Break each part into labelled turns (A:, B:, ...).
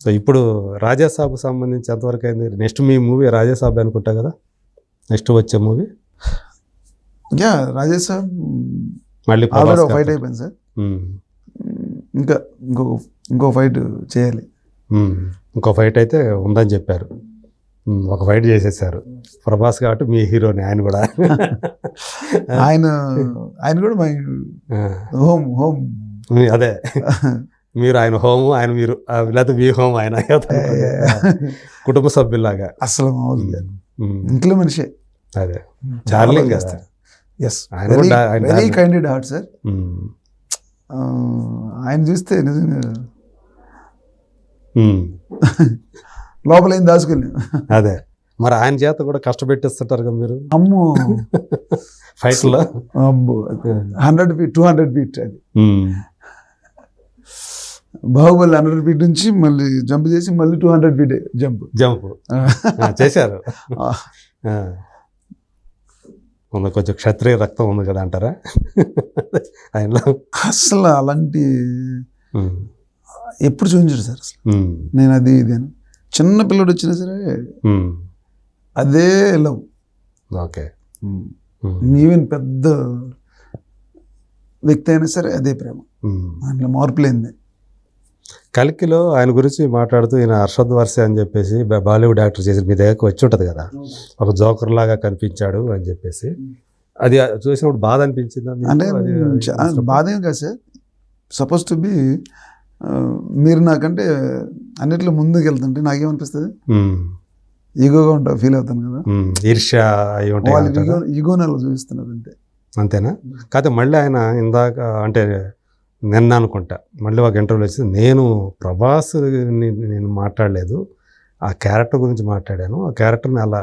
A: So ఇప్పుడు రాజాసాబ్కి సంబంధించి ఎంతవరకు అయింది? నెక్స్ట్ మీ మూవీ రాజాసాబ్ అనుకుంటా కదా, నెక్స్ట్ వచ్చే మూవీ?
B: యా రాజేసాబ్
A: మళ్ళీ
B: ఆల్రెడీ ఒక ఫైట్ అయిపోయింది సార్. ఇంకా ఇంకో ఫైట్ చేయాలి.
A: ఇంకో ఫైట్ అయితే ఉందని చెప్పారు. ఒక ఫైట్ చేసేసారు ప్రభాస్ కాబట్టి మీ హీరోని. ఆయన కూడా
B: ఆయన కూడా మై హోమ్
A: అదే మీరు ఆయన హోము, ఆయన మీరు, లేకపోతే మీ హోమ్ ఆయన, కుటుంబ సభ్యుల్లాగా
B: అసలు మామూలుగా ఇంట్లో మనిషే.
A: అదే చార్లింగ్ కదా.
B: Yes, very kinded heart sir. ఆయన చూస్తే నిజంగా లోపల ఏం దాచుకుని.
A: అదే మరి ఆయన చేత కూడా కష్టపెట్టిస్తుంటారు కదా మీరు.
B: అమ్మో
A: ఫైట్ లో
B: అమ్మో 100 feet 200 feet అది. బాహుబలి 100 feet నుంచి మళ్ళీ జంప్ చేసి మళ్ళీ 200 feet జంప్
A: చేశారు. ఉంది కొంచెం క్షత్రియ రక్తం ఉంది కదా అంటారా ఆయనలో?
B: అసలు అలాంటి ఎప్పుడు చూపించాడు సార్ అసలు. నేను అది ఇది అని చిన్న పిల్లడు వచ్చినా సరే అదే లవ్.
A: ఓకే.
B: ఈవెన్ పెద్ద వ్యక్తి అయినా సరే అదే ప్రేమ, దాంట్లో మార్పు లేనిది.
A: కల్కిలో ఆయన గురించి మాట్లాడుతూ ఈయన అర్షద్ వర్షే అని చెప్పేసి బాలీవుడ్ యాక్టర్ చేసి మీ దగ్గరకు వచ్చి ఉంటుంది కదా, ఒక జోకర్ లాగా కనిపించాడు అని చెప్పేసి, అది చూసినప్పుడు బాధ అనిపించిందా?
B: అంటే బాధ ఏం కాదు సార్. సపోజ్ టు బి మీరు నాకంటే అన్నిట్లో ముందుకు వెళ్తుంటే నాకేమనిపిస్తుంది, ఈగోగా ఉంటా ఫీల్ అవుతాను కదా.
A: ఈర్ష్య
B: ఈగోని అలా చూపిస్తున్నారు అంతే.
A: అంతేనా? కాకపోతే మళ్ళీ ఆయన ఇందాక అంటే నిన్న అనుకుంటా మళ్ళీ ఒక ఇంటర్వ్యూలో వచ్చి నేను ప్రభాస్ నేను మాట్లాడలేదు, ఆ క్యారెక్టర్ గురించి మాట్లాడాను, ఆ క్యారెక్టర్ని అలా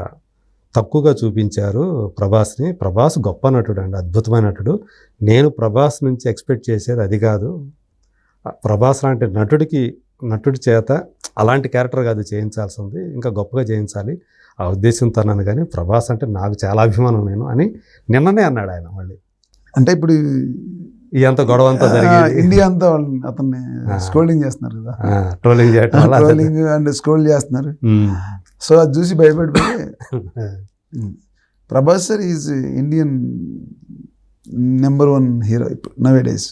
A: తక్కువగా చూపించారు ప్రభాస్ని. ప్రభాస్ గొప్ప నటుడు అండి, అద్భుతమైన నటుడు. నేను ప్రభాస్ నుంచి ఎక్స్పెక్ట్ చేసేది అది కాదు, ప్రభాస్ లాంటి నటుడి చేత అలాంటి క్యారెక్టర్ కాదు చేయించాల్సింది, ఇంకా గొప్పగా చేయించాలి, ఆ ఉద్దేశంతో అన్నాను. కానీ ప్రభాస్ అంటే నాకు చాలా అభిమానం నేను అని నిన్ననే అన్నాడు ఆయన. మళ్ళీ
B: అంటే ఇప్పుడు
A: ఇదంతా గొడవ అంతా జరిగింది,
B: ఇండియా అంతా అతన్ని స్క్రోలింగ్ చేస్తున్నారు కదా,
A: ట్రోలింగ్ చేయటం,
B: ట్రోలింగ్ అండ్ స్క్రోల్ చేస్తున్నారు. సో అది చూసి భయపడిపోయి Prabhas sir is Indian number 1 hero ఇప్పుడు నవేడేస్.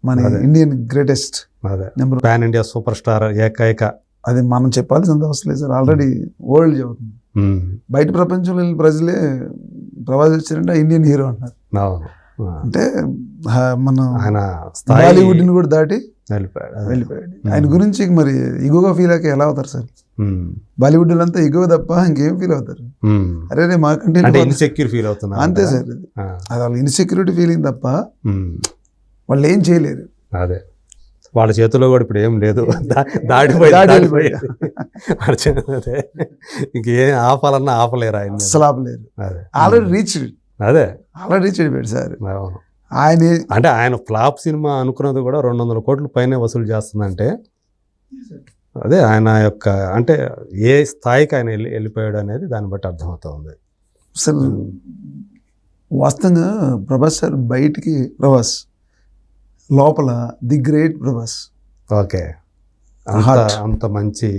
B: మన Indian greatest number
A: pan India super star ఏకైక.
B: అది మనం చెప్పాల్సిన అవసరం లేదు సార్, ఆల్రెడీ వరల్డ్ చెబుతుంది. బయట ప్రపంచంలో ప్రజలే ప్రభాస్ వచ్చారంటే ఇండియన్ హీరో అంటున్నారు. అంటే మన బాలీవుడ్ని కూడా దాటి వెళ్ళిపోయాడు. ఆయన గురించి మరి ఇగోగా ఫీల్ అయ్యాక ఎలా అవుతారు సార్? బాలీవుడ్ అంతా ఇగో తప్ప ఇంకేం ఫీల్ అవుతారు? అరే మాకంటే
A: ఇన్సెక్యూర్ ఫీల్ అవుతున్నారు
B: అంతే సార్. అది వాళ్ళ ఇన్సెక్యూరిటీ ఫీలింగ్ తప్ప వాళ్ళు ఏం చేయలేరు.
A: అదే వాళ్ళ చేతిలో కూడా ఇప్పుడు ఏం లేదు, దాడిపోయి ఇంకేం ఆపాలన్నా ఆపలేరు ఆయన,
B: అసలు ఆపలేరు. ఆల్రెడీ రీచ్ అయిపోయాడు సార్. ఆయన
A: అంటే ఆయన ఫ్లాప్ సినిమా అనుకున్నది కూడా 200 కోట్ల పైనే వసూలు చేస్తుందంటే అదే ఆయన యొక్క అంటే ఏ స్థాయికి ఆయన వెళ్ళిపోయాడు అనేది దాన్ని బట్టి అర్థమవుతుంది.
B: అసలు వాస్తవంగా ప్రభాస్ సార్ బయటికి ప్రభాస్, లోపల ది గ్రేట్ ప్రభాస్.
A: ఓకే, అంత మంచి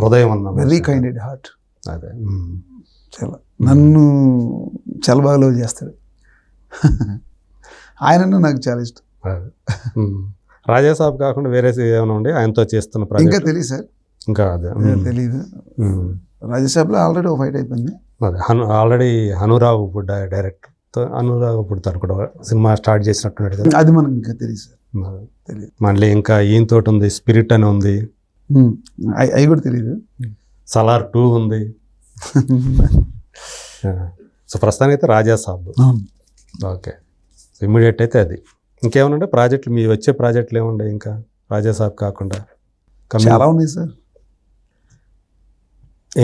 A: హృదయం అన్న,
B: వెరీ కైండెడ్ హార్ట్.
A: అదే
B: చాలా నన్ను చాలా బాగా లవ్ చేస్తాడు ఆయన, నాకు చాలా ఇష్టం.
A: రాజాసాబ్ కాకుండా వేరే ఏమైనా ఉండి ఆయనతో చేస్తున్న ప్రాజెక్ట్?
B: ఇంకా తెలియదు సార్,
A: ఇంకా అదే
B: తెలీదు. రాజాసాబ్లో ఆల్రెడీ ఒక ఫైట్ అయిపోయింది.
A: అదే ఆల్రెడీ అనురాగ్ డైరెక్టర్తో అనురాగ్ తను కూడా సినిమా స్టార్ట్ చేసినట్టున్నాడు కదా,
B: అది మనకి ఇంకా తెలియదు సార్. తెలియదు.
A: మళ్ళీ ఇంకా ఈయనతో ఉంది, స్పిరిట్ అని ఉంది,
B: అవి కూడా తెలియదు.
A: సలార్ 2 ఉంది. సో ప్రస్తుతానికి అయితే రాజాసాబ్. ఓకే, ఇమ్మీడియట్ అయితే అది. ఇంకేమన్నా ప్రాజెక్టులు మీ వచ్చే ప్రాజెక్టులు ఏముండే ఇంకా రాజాసాబ్ కాకుండా?
B: చాలా ఉన్నాయి సార్.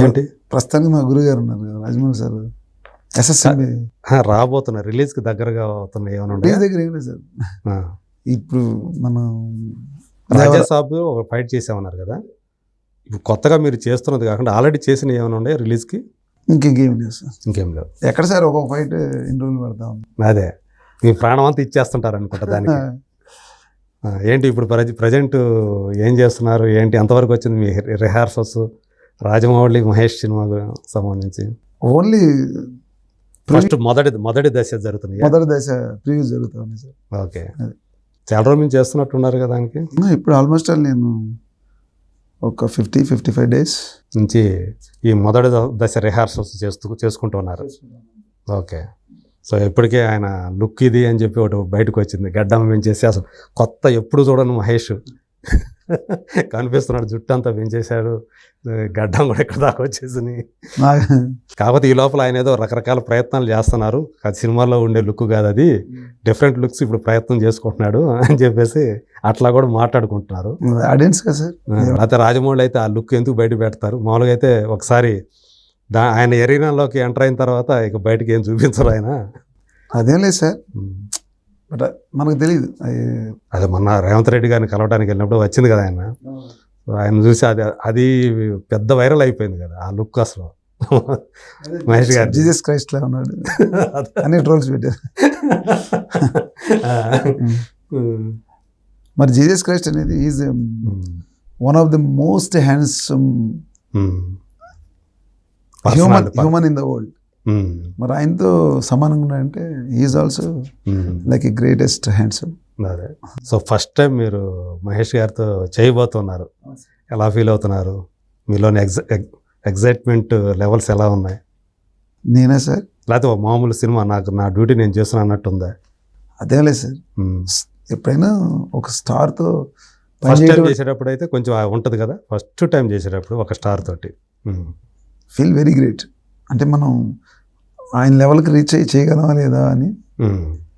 A: ఏంటి?
B: ప్రస్తుతానికి మా గురువు గారు ఉన్నారు కదా రాజమౌళి సార్, ఎస్ఎస్ఎంబి
A: రాబోతున్నారు, రిలీజ్కి దగ్గరగా అవుతున్నాయి. ఏమైనా
B: రిలీజ్ దగ్గర ఏం లేదు సార్. ఇప్పుడు మనం
A: రాజాసాబ్ ఒక ఫైట్ చేసామన్నారు కదా, ఇప్పుడు కొత్తగా మీరు చేస్తున్నది కాకుండా ఆల్రెడీ చేసిన ఏమైనా ఉండే రిలీజ్కి?
B: ఇంకేం లేదు సార్.
A: ఇంకేం లేవు.
B: ఎక్కడ సార్ ఒక్కొక్క ఫైట్ ఎన్ని రోజులు పడతాం?
A: అదే మీ ప్రాణం అంతా ఇచ్చేస్తుంటారు అనుకుంటా దానికి. ఏంటి ఇప్పుడు ప్రజెంట్ ఏం చేస్తున్నారు, ఏంటి ఎంతవరకు వచ్చింది మీ రిహార్సల్స్ రాజమౌళి మహేష్ సినిమా సంబంధించి?
B: ఓన్లీ
A: ఫస్ట్ మొదటి దశ జరుగుతుంది.
B: మొదటి దశ ప్రివ్యూ జరుగుతుంది సార్.
A: ఓకే, చాలా రోజుల నుంచి చేస్తున్నట్టున్నారు కదా దానికి.
B: ఇప్పుడు ఆల్మోస్ట్ నేను ఒక 55 డేస్
A: నుంచి ఈ మొదటి దశ రిహార్సల్స్ చేసుకుంటూ ఉన్నారు. ఓకే, సో ఇప్పటికే ఆయన లుక్ ఇది అని చెప్పి ఒకటి బయటకు వచ్చింది, గడ్డం పెంచేసి అసలు కొత్త ఎప్పుడు చూడను మహేష్ కనిపిస్తున్నాడు, జుట్టు అంతా పెంచేశాడు, గడ్డం కూడా ఇక్కడ దాకా వచ్చేసింది. కాకపోతే ఈ లోపల ఆయన ఏదో రకరకాల ప్రయత్నాలు చేస్తున్నారు, అది సినిమాల్లో ఉండే లుక్ కాదు, అది డిఫరెంట్ లుక్స్ ఇప్పుడు ప్రయత్నం చేసుకుంటున్నాడు అని చెప్పేసి అట్లా కూడా మాట్లాడుకుంటున్నారు
B: ఆడియన్స్ కదా సార్.
A: అయితే రాజమౌళి అయితే ఆ లుక్ ఎందుకు బయట పెడతారు, మామూలుగా అయితే ఒకసారి ఆయన ఎరీనాలోకి ఎంటర్ అయిన తర్వాత ఇక బయటకి ఏం చూపించరు ఆయన.
B: అదేం లేదు సార్, బట్ మనకు తెలియదు.
A: అదే మొన్న రేవంత్ రెడ్డి గారిని కలవడానికి వెళ్ళినప్పుడు వచ్చింది కదా ఆయన, ఆయన చూసి అది పెద్ద వైరల్ అయిపోయింది కదా ఆ లుక్. అసలు మహేష్ గారు
B: జీసస్ క్రైస్ట్ లా ఉన్నాడు అన్ని ట్రోల్స్ పెట్టారు. మరి జీసస్ క్రైస్ట్ అనేది is one of the most handsome human in the world. మరి ఆయనతో సమానంగా ఉన్నాయంటే is also like A greatest handsome.
A: అదే, సో ఫస్ట్ టైం మీరు మహేష్ గారితో చేయబోతున్నారు, ఎలా ఫీల్ అవుతున్నారు, మీలోని ఎగ్జైట్మెంట్ లెవెల్స్ ఎలా ఉన్నాయి?
B: నేనే సార్,
A: లేకపోతే మామూలు సినిమా నా డ్యూటీ నేను చేస్తున్నా అన్నట్టు ఉందా?
B: అదే లేదు సార్, ఎప్పుడైనా ఒక స్టార్తో
A: ఫస్ట్ టైం చేసేటప్పుడు అయితే కొంచెం ఉంటుంది కదా, ఫస్ట్ టైం చేసేటప్పుడు ఒక స్టార్ తోటి
B: ఫీల్ వెరీ గ్రేట్. అంటే మనం ఆయన లెవెల్కి రీచ్ చేయగలమా లేదా అని